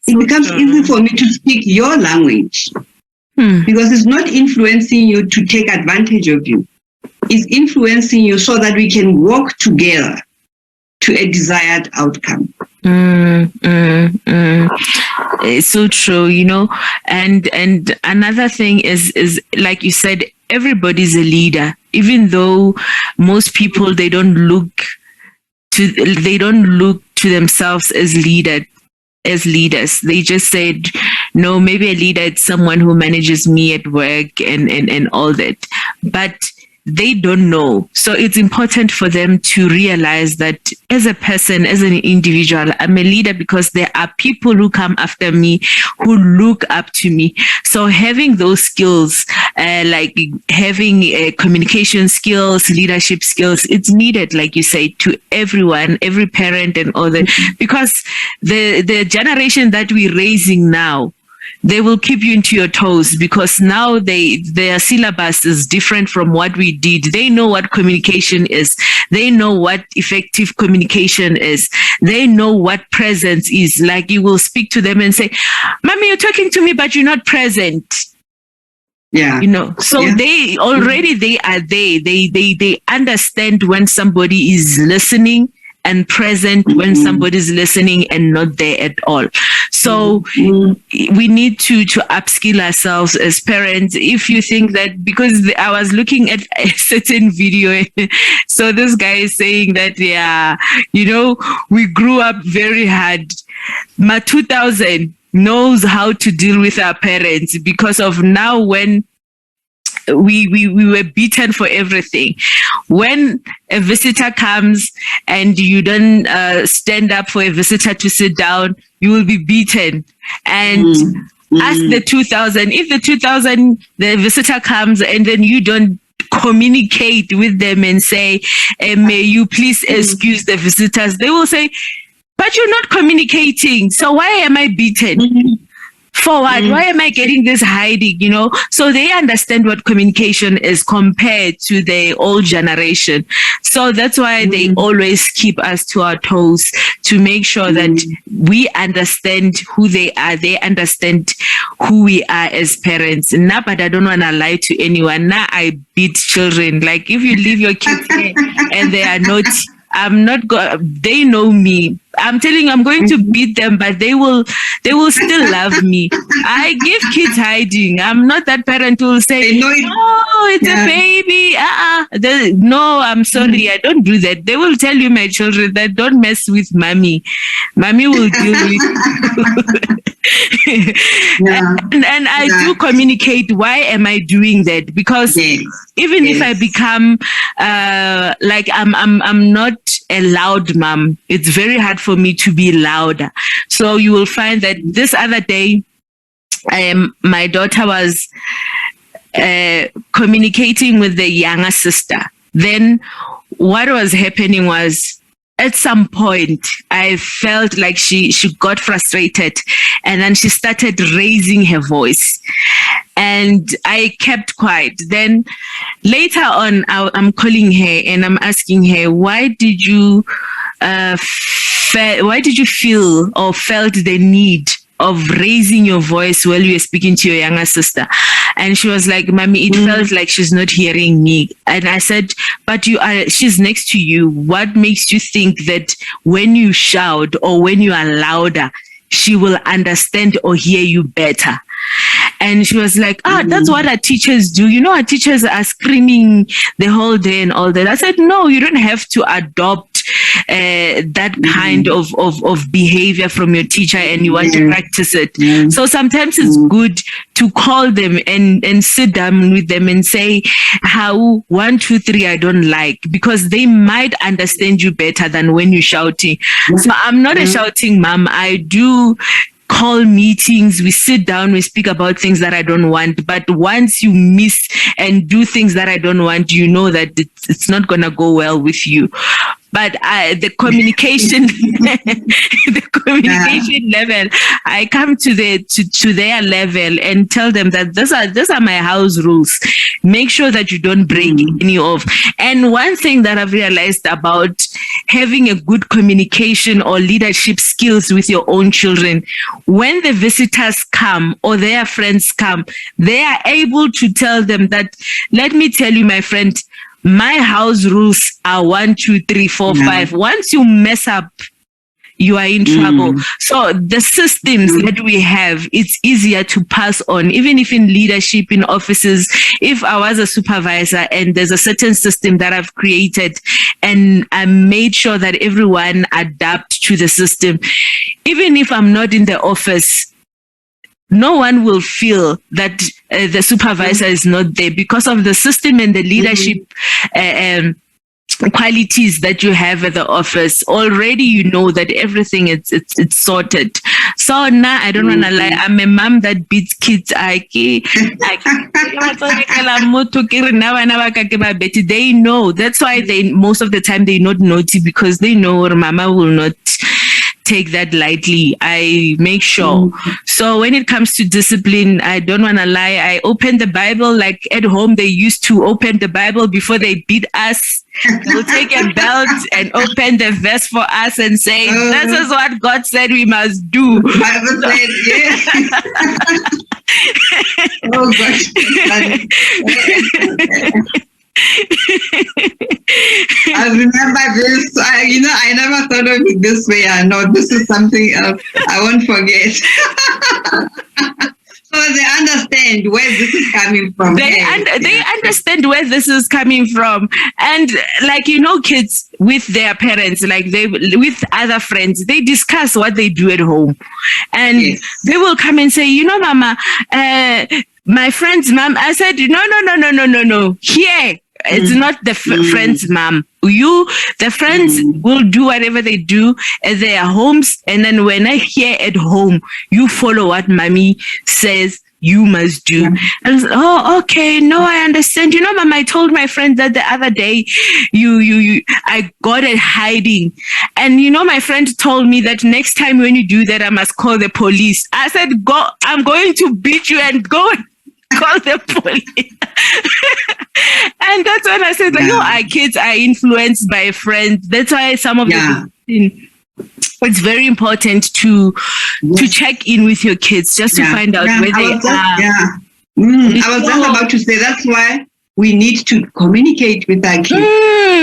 It becomes easy for me to speak your language. Because it's not influencing you to take advantage of you. It's influencing you so that we can work together to a desired outcome. It's so true, and another thing is like you said, everybody's a leader, even though most people they don't look to themselves as leaders. They just said, no, maybe a leader is someone who manages me at work and all that, but they don't know. So it's important for them to realize that as a person, as an individual, I'm a leader because there are people who come after me, who look up to me. So having those skills, like having communication skills, leadership skills, it's needed, like you say, to everyone, every parent and all that, because the generation that we're raising now, they will keep you into your toes, because now their syllabus is different from what we did. They know what communication is. They know what effective communication is. They know what presence is. Like, you will speak to them and say, "Mommy, you're talking to me, but you're not present." Yeah. They already, they are there. They understand when somebody is listening and present when somebody's listening and not there at all. So we need to upskill ourselves as parents. If you think that, because I was looking at a certain video, so this guy is saying that, we grew up very hard. My 2000 knows how to deal with our parents, because of now when we were beaten for everything. When a visitor comes and you don't stand up for a visitor to sit down, you will be beaten. And ask the 2000, if the visitor comes and then you don't communicate with them and say, may you please excuse the visitors, they will say, but you're not communicating, so why am I beaten? For what? Why am I getting this hiding? So they understand what communication is compared to the old generation. So that's why they always keep us to our toes, to make sure that we understand who they are. They understand who we are as parents. Now, but I don't want to lie to anyone. Now I beat children. Like, if you leave your kids here and they are not, they know me. I'm telling you, I'm going to beat them, but they will still love me. I give kids hiding. I'm not that parent who will say, "Oh, it's a baby." No, I'm sorry, I don't do that. They will tell you, my children, that don't mess with mommy. Mommy will deal with you. And I do communicate. Why am I doing that? Because even if I become like I'm not a loud mom, it's very hard for me to be louder. So you will find that this other day, my daughter was communicating with the younger sister. Then what was happening was, at some point, I felt like she got frustrated, and then she started raising her voice, and I kept quiet. Then later on, I'm calling her and I'm asking her, why did you feel or felt the need of raising your voice while you were speaking to your younger sister? And she was like, Mommy, it felt like she's not hearing me. And I said, but she's next to you. What makes you think that when you shout or when you are louder, she will understand or hear you better? And she was like, that's what our teachers do. You know, our teachers are screaming the whole day and all that. I said, no, you don't have to adopt that kind of behavior from your teacher, and you want to practice it. So sometimes it's good to call them and sit down with them and say how 1, 2, 3 I don't like, because they might understand you better than when you're shouting. So I'm not a shouting mom. I do call meetings, we sit down, we speak about things that I don't want. But once you miss and do things that I don't want, you know that it's not going to go well with you. But the communication, level, I come to their level and tell them that these are my house rules. Make sure that you don't break any of. And one thing that I've realized about having a good communication or leadership skills with your own children, when the visitors come or their friends come, they are able to tell them that, let me tell you, my friend, my house rules are 1, 2, 3, 4, 5. Once you mess up, you are in trouble. So the systems that we have, it's easier to pass on, even if in leadership, in offices. If I was a supervisor and there's a certain system that I've created and I made sure that everyone adapt to the system, even if I'm not in the office, no one will feel that the supervisor is not there, because of the system and the leadership qualities that you have at the office. Already you know that everything it's sorted. So now I don't want to lie, I'm a mom that beats kids. They know. That's why they most of the time they not naughty, because they know mama will not take that lightly. I make sure. So when it comes to discipline, I don't want to lie, I open the Bible. Like at home, they used to open the Bible before they beat us. They'll take a belt and open the verse for us and say, this is what God said we must do. Bible said, yeah. Oh gosh. I remember this. I never thought of it this way. I know this is something else I won't forget. So they understand where this is coming from. They understand where this is coming from. And like, kids with their parents, like they with other friends, they discuss what they do at home. And they will come and say, Mama, my friend's mom. I said, no. Here, it's not the friend's mom. The friends will do whatever they do at their homes. And then when I hear at home, you follow what mommy says you must do. And I said, oh, okay. No, I understand. Mama, I told my friend that the other day, I got it hiding. And my friend told me that next time when you do that, I must call the police. I said, I'm going to beat you and go call the police. And that's when I said, our kids are influenced by friends. that's why some of it's very important to check in with your kids just to find out where they are. I was just about to say, that's why we need to communicate with our kids,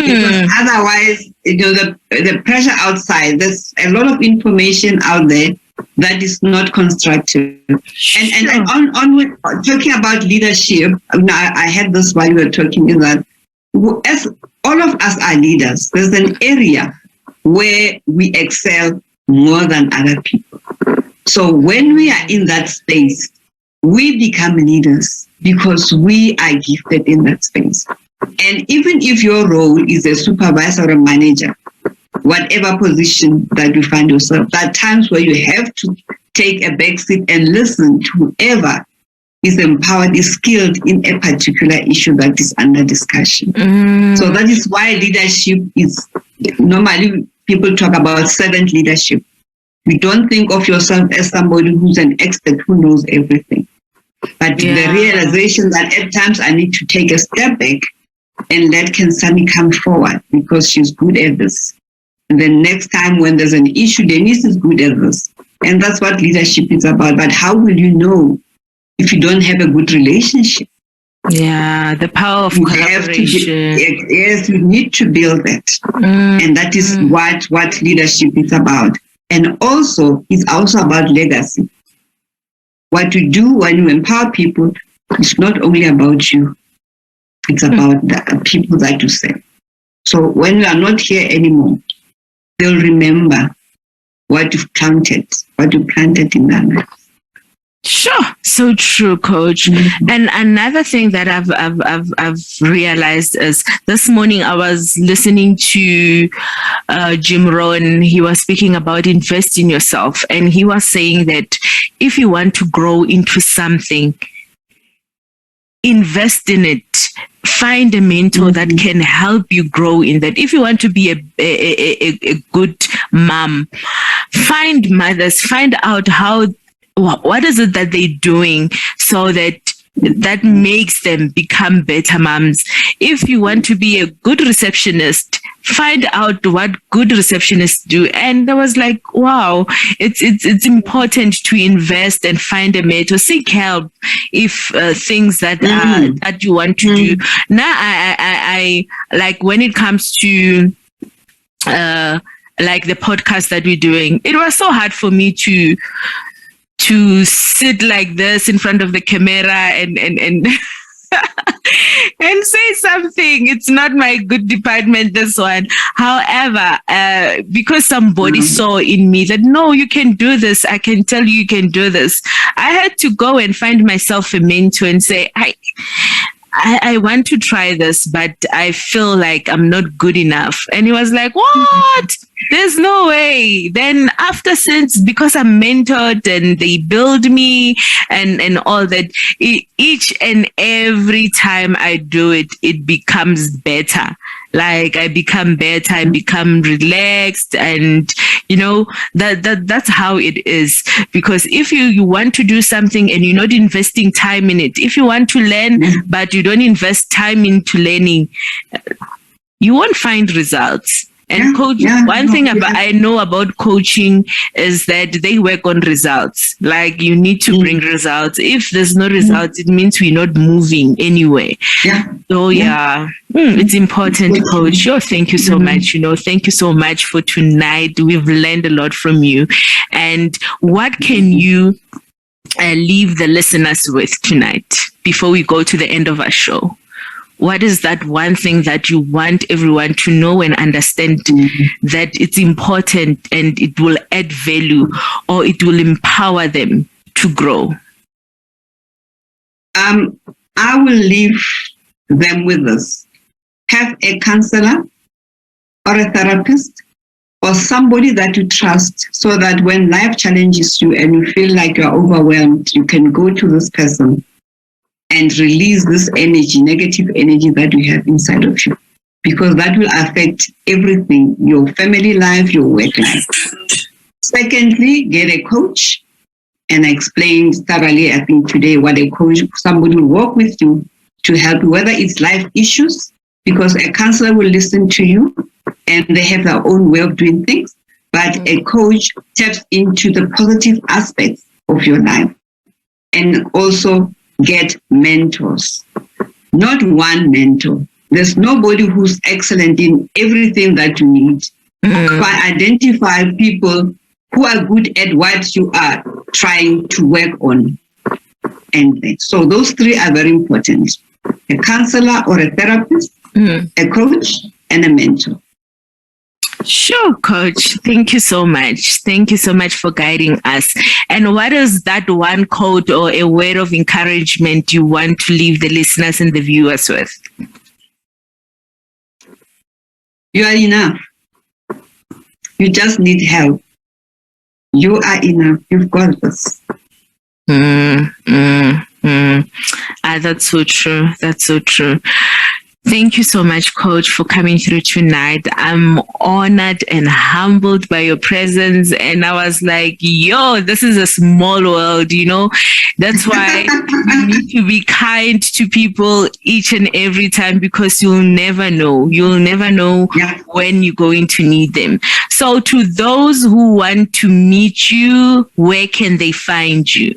because otherwise, the pressure outside, there's a lot of information out there that is not constructive. And on talking about leadership, I had this while we were talking, is that as all of us are leaders, there's an area where we excel more than other people. So when we are in that space, we become leaders because we are gifted in that space. And even if your role is a supervisor or a manager, whatever position that you find yourself, there are times where you have to take a back seat and listen to whoever is empowered, is skilled in a particular issue that is under discussion. So that is why leadership is, normally people talk about servant leadership. You don't think of yourself as somebody who's an expert who knows everything. But the realization that at times I need to take a step back and let Khensani come forward because she's good at this. And then next time when there's an issue, Denise is good at this. And that's what leadership is about. But how will you know if you don't have a good relationship? Yeah, the power of collaboration. Yes, you need to build that. And that is what leadership is about. And also, it's also about legacy. What you do when you empower people is not only about you. It's about the people that you serve. So when you are not here anymore, they'll remember what you've planted in their lives. Sure, so true, Coach. And another thing that I've realized is this morning I was listening to Jim Rohn. He was speaking about invest in yourself, and he was saying that if you want to grow into something, invest in it. Find a mentor that can help you grow in that. If you want to be a good mom, find mothers, find out what is it that they're doing so that makes them become better moms. If you want to be a good receptionist, find out what good receptionists do. And I was like, wow, it's important to invest and find a mentor, seek help if things that you want to do. Now I like when it comes to like the podcast that we're doing, it was so hard for me to sit like this in front of the camera and and say something. It's not my good department, this one. However, because somebody saw in me that, no, you can do this. I can tell you can do this. I had to go and find myself a mentor and say, I want to try this, but I feel like I'm not good enough. And he was like, what? There's no way. Then because I'm mentored and they build me and all that, each and every time I do it, it becomes better. Like I become better, I become relaxed, and that's how it is. Because if you want to do something and you're not investing time in it, if you want to learn but you don't invest time into learning, you won't find results. And one thing I know about coaching is that they work on results. Like you need to bring results. If there's no results, it means we're not moving anywhere. So it's important, Coach. Thank you so much. Thank you so much for tonight. We've learned a lot from you. And what can you leave the listeners with tonight before we go to the end of our show? What is that one thing that you want everyone to know and understand that it's important and it will add value or it will empower them to grow? I will leave them with this. Have a counselor or a therapist or somebody that you trust so that when life challenges you and you feel like you're overwhelmed, you can go to this person and release this energy, negative energy that you have inside of you, because that will affect everything, your family life, your work life. Secondly, get a coach. And I explained thoroughly, I think today, what a coach, somebody will work with you to help you, whether it's life issues, because a counselor will listen to you and they have their own way of doing things, but a coach taps into the positive aspects of your life. And also, get mentors, not one mentor. There's nobody who's excellent in everything that you need. But identify people who are good at what you are trying to work on. And so those three are very important. A counselor or a therapist, a coach, and a mentor. Sure, Coach. Thank you so much. Thank you so much for guiding us. And what is that one quote or a word of encouragement you want to leave the listeners and the viewers with? You are enough. You just need help. You are enough. You've got this. That's so true. That's so true. Thank you so much, Coach, for coming through tonight. I'm honored and humbled by your presence. And I was like, yo, this is a small world, you know? That's why you need to be kind to people each and every time, because you'll never know. You'll never know when you're going to need them. So to those who want to meet you, where can they find you?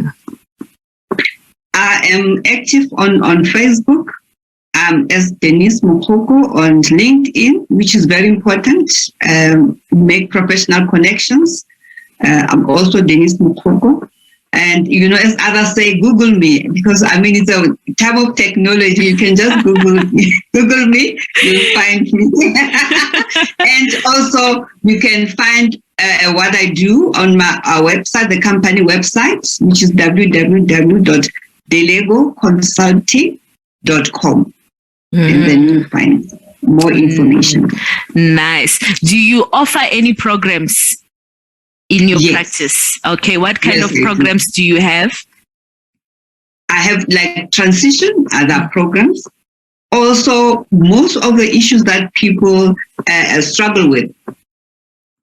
I am active on Facebook. As Denise Mokoko on LinkedIn, which is very important. Make professional connections. I'm also Denise Mokoko. And, you know, as others say, Google me, because, I mean, it's a type of technology. You can just Google me, you'll find me. And also, you can find what I do on our website, the company website, which is www.delegoconsulting.com. And then you'll find more information. Nice. Do you offer any programs in your practice? Okay. What kind of programs do you have? I have like transition, other programs. Also, most of the issues that people struggle with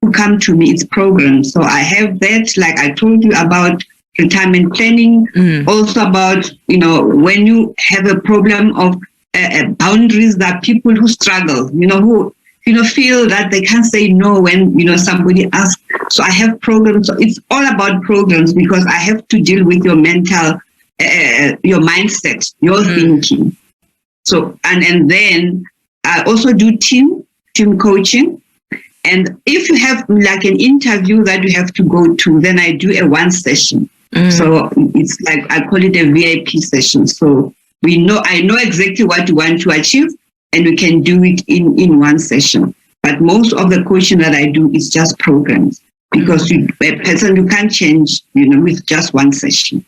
who come to me, it's programs. So I have that, like I told you about retirement planning, also about, you know, when you have a problem of boundaries, that people who struggle, you know, who, you know, feel that they can't say no when, you know, somebody asks. So I have programs. So it's all about programs, because I have to deal with your mental, your mindset, your thinking. So, and then I also do team coaching. And if you have like an interview that you have to go to, then I do a one session. So it's like, I call it a VIP session. So I know exactly what you want to achieve, and we can do it in one session. But most of the coaching that I do is just programs, because a person you can't change, you know, with just one session.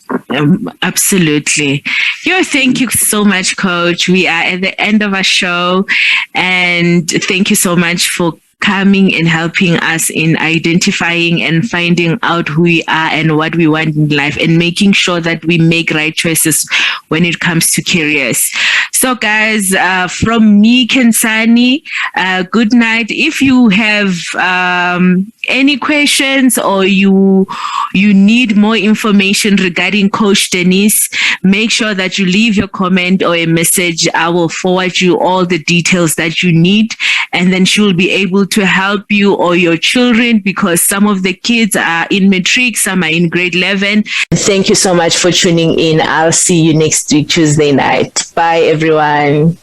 Absolutely. Thank you so much, Coach. We are at the end of our show, and thank you so much for coming and helping us in identifying and finding out who we are and what we want in life, and making sure that we make right choices when it comes to careers. So guys, from me, Khensani, good night. If you have any questions, or you need more information regarding Coach Denise, make sure that you leave your comment or a message. I will forward you all the details that you need, and then she will be able to help you or your children, because some of the kids are in matric, some are in grade 11. Thank you so much for tuning in. I'll see you next week, Tuesday night. Bye, everyone.